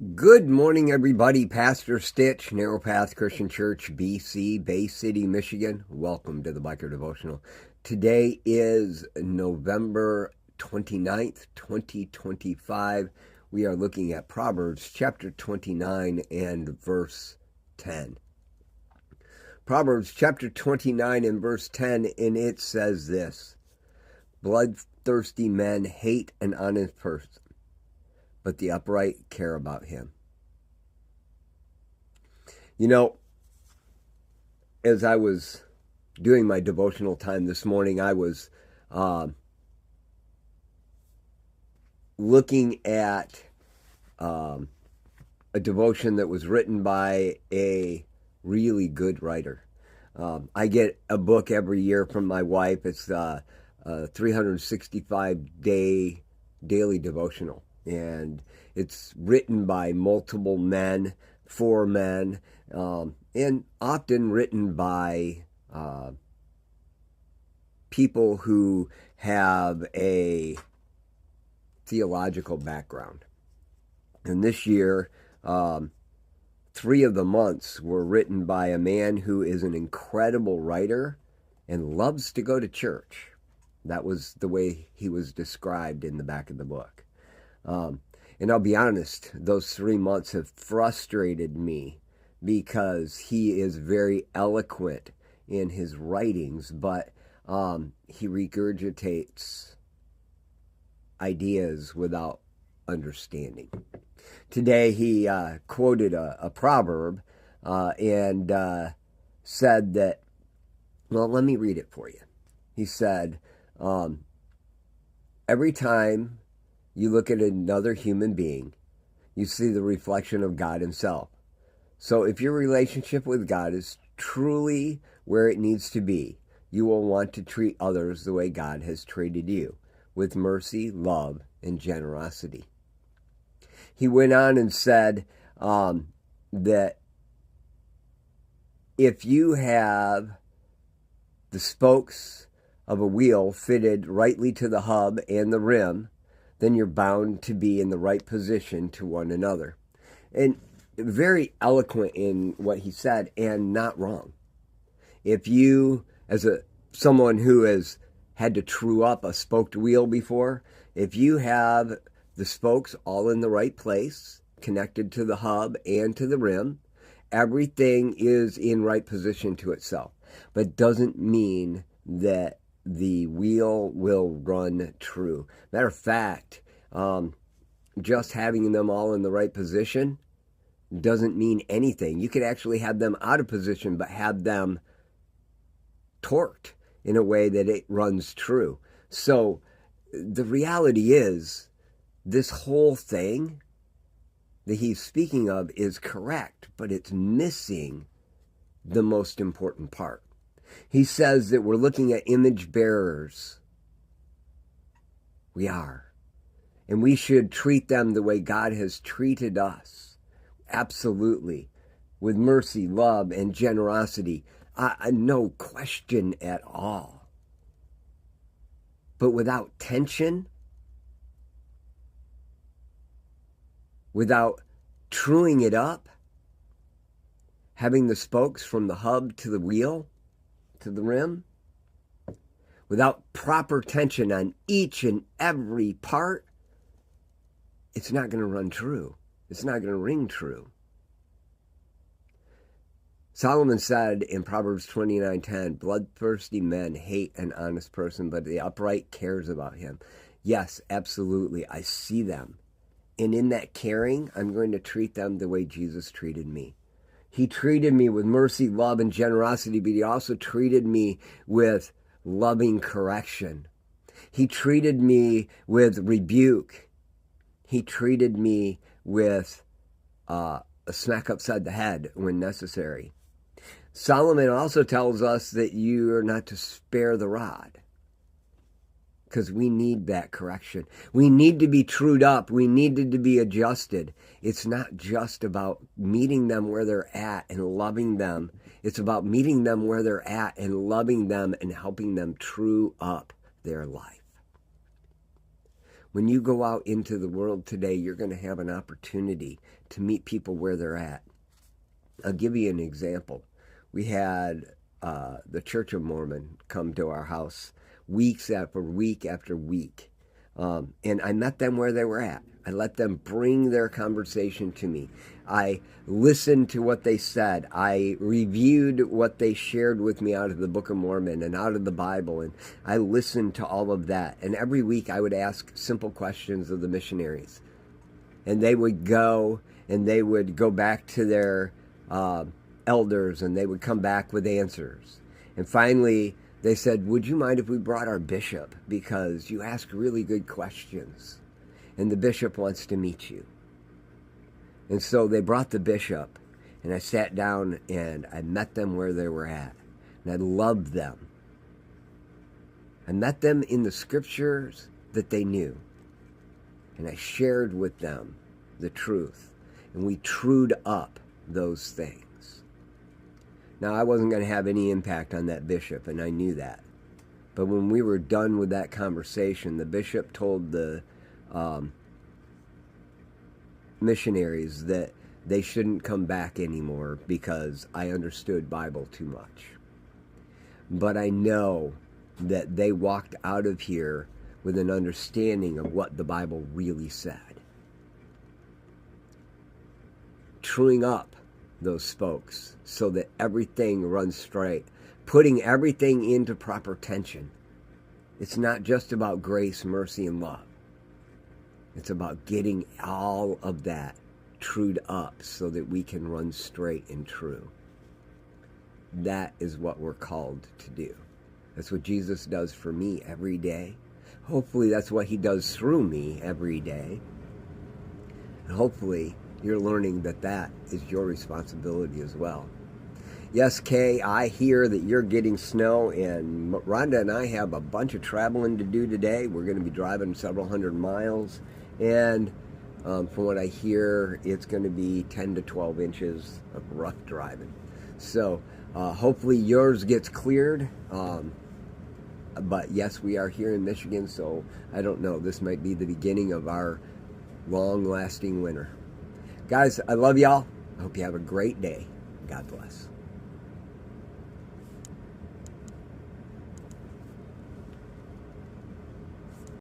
Good morning, everybody. Pastor Stitch, Narrow Path Christian Church, BC, Bay City, Michigan. Welcome to the Biker Devotional. Today is November 29th, 2025. We are looking at Proverbs chapter 29 and verse 10. Proverbs chapter 29 and verse 10, and it says this: Bloodthirsty men hate an honest person, but the upright care about him. You know, as I was doing my devotional time this morning, I was looking at a devotion that was written by a really good writer. I get a book every year from my wife. It's a 365-day daily devotional. And it's written by multiple men, for men, and often written by people who have a theological background. And this year, 3 of the months were written by a man who is an incredible writer and loves to go to church. That was the way he was described in the back of the book. And I'll be honest, those 3 months have frustrated me because he is very eloquent in his writings, but he regurgitates ideas without understanding. Today he quoted a proverb and said that, well, let me read it for you. He said, every time you look at another human being, you see the reflection of God himself. So if your relationship with God is truly where it needs to be, you will want to treat others the way God has treated you, with mercy, love, and generosity. He went on and said that if you have the spokes of a wheel fitted rightly to the hub and the rim, then you're bound to be in the right position to one another. And very eloquent in what he said, and not wrong. If you, as someone who has had to true up a spoked wheel before, if you have the spokes all in the right place, connected to the hub and to the rim, everything is in right position to itself. But doesn't mean that the wheel will run true. Matter of fact, just having them all in the right position doesn't mean anything. You could actually have them out of position, but have them torqued in a way that it runs true. So the reality is, this whole thing that he's speaking of is correct, but it's missing the most important part. He says that we're looking at image bearers. We are. And we should treat them the way God has treated us. Absolutely. With mercy, love, and generosity. No question at all. But without tension, without truing it up, having the spokes from the hub to the wheel, to the rim, without proper tension on each and every part, it's not going to run true. It's not going to ring true. Solomon said in Proverbs 29:10, bloodthirsty men hate an honest person, but the upright cares about him. Yes, absolutely. I see them. And in that caring, I'm going to treat them the way Jesus treated me. He treated me with mercy, love, and generosity, but he also treated me with loving correction. He treated me with rebuke. He treated me with a smack upside the head when necessary. Solomon also tells us that you are not to spare the rod, because we need that correction. We need to be trued up. We needed to be adjusted. It's not just about meeting them where they're at and loving them. It's about meeting them where they're at and loving them and helping them true up their life. When you go out into the world today, you're going to have an opportunity to meet people where they're at. I'll give you an example. We had the Church of Mormon come to our house week after week. And I met them where they were at. I let them bring their conversation to me. I listened to what they said. I reviewed what they shared with me out of the Book of Mormon and out of the Bible. And I listened to all of that. And every week I would ask simple questions of the missionaries. And they would go back to their elders, and they would come back with answers. And finally, they said, would you mind if we brought our bishop? Because you ask really good questions, and the bishop wants to meet you. And so they brought the bishop, and I sat down, and I met them where they were at. And I loved them. I met them in the scriptures that they knew. And I shared with them the truth. And we trued up those things. Now, I wasn't going to have any impact on that bishop, and I knew that. But when we were done with that conversation, the bishop told the missionaries that they shouldn't come back anymore because I understood Bible too much. But I know that they walked out of here with an understanding of what the Bible really said. Truing up those spokes so that everything runs straight, putting everything into proper tension. It's not just about grace, mercy, and love. It's about getting all of that trued up so that we can run straight and true. That is what we're called to do. That's what Jesus does for me every day. Hopefully that's what he does through me every day. And hopefully you're learning that that is your responsibility as well. Yes, Kay, I hear that you're getting snow, and Rhonda and I have a bunch of traveling to do today. We're going to be driving several hundred miles, and from what I hear, it's going to be 10 to 12 inches of rough driving. So hopefully yours gets cleared. But yes, we are here in Michigan, so I don't know. This might be the beginning of our long-lasting winter. Guys, I love y'all. I hope you have a great day. God bless.